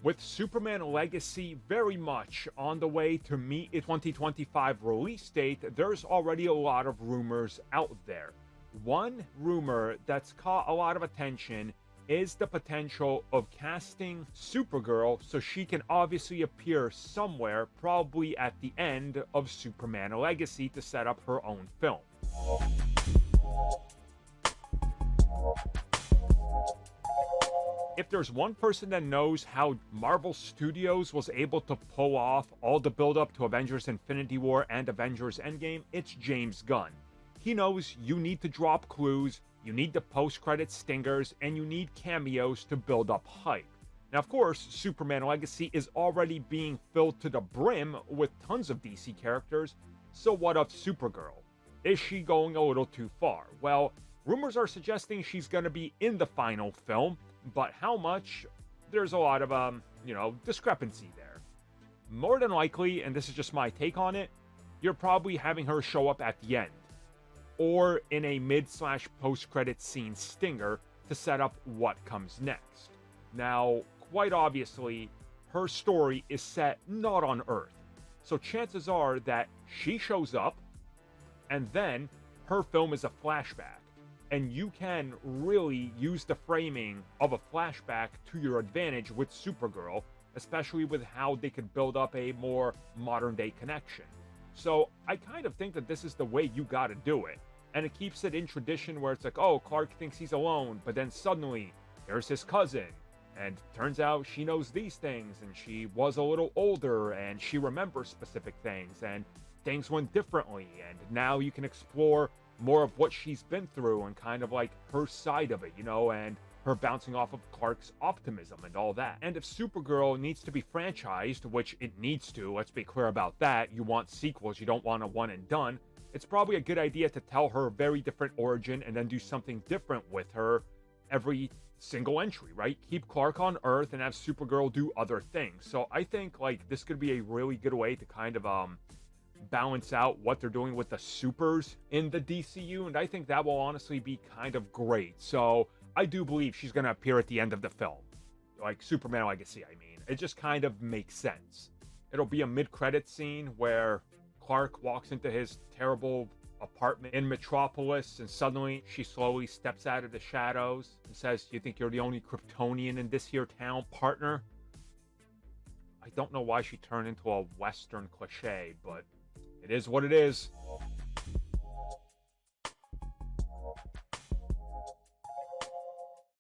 With Superman Legacy very much on the way to meet its 2025 release date, there's already a lot of rumors out there. One rumor that's caught a lot of attention is the potential of casting Supergirl so she can obviously appear somewhere, probably at the end of Superman Legacy, to set up her own film. If there's one person that knows how Marvel Studios was able to pull off all the build-up to Avengers Infinity War and Avengers Endgame, it's James Gunn. He knows you need to drop clues, you need the post-credit stingers, and you need cameos to build up hype. Now, of course, Superman Legacy is already being filled to the brim with tons of DC characters, so what of Supergirl? Is she going a little too far? Well, rumors are suggesting she's going to be in the final film, but how much? There's a lot of, discrepancy there. More than likely, and this is just my take on it, you're probably having her show up at the end, or in a mid/post-credit scene stinger to set up what comes next. Now, quite obviously, her story is set not on Earth, so chances are that she shows up, and then her film is a flashback. And you can really use the framing of a flashback to your advantage with Supergirl, especially with how they could build up a more modern-day connection. So I kind of think that this is the way you gotta do it. And it keeps it in tradition where it's like, oh, Clark thinks he's alone, but then suddenly there's his cousin. And turns out she knows these things, and she was a little older, and she remembers specific things, and things went differently, and now you can explore more of what she's been through and kind of like her side of it, and her bouncing off of Clark's optimism and all that. And if Supergirl needs to be franchised, which it needs to, let's be clear about that, you want sequels, you don't want a one and done, it's probably a good idea to tell her a very different origin and then do something different with her every single entry, right? Keep Clark on Earth and have Supergirl do other things. So I think like this could be a really good way to kind of balance out what they're doing with the supers in the DCU, and I think that will honestly be kind of great. So I do believe she's going to appear at the end of the film, like Superman Legacy. I mean, it just kind of makes sense. It'll be a mid-credit scene where Clark walks into his terrible apartment in Metropolis, and suddenly she slowly steps out of the shadows and says, "You think you're the only Kryptonian in this here town, partner?" I don't know why she turned into a Western cliche, but it is what it is.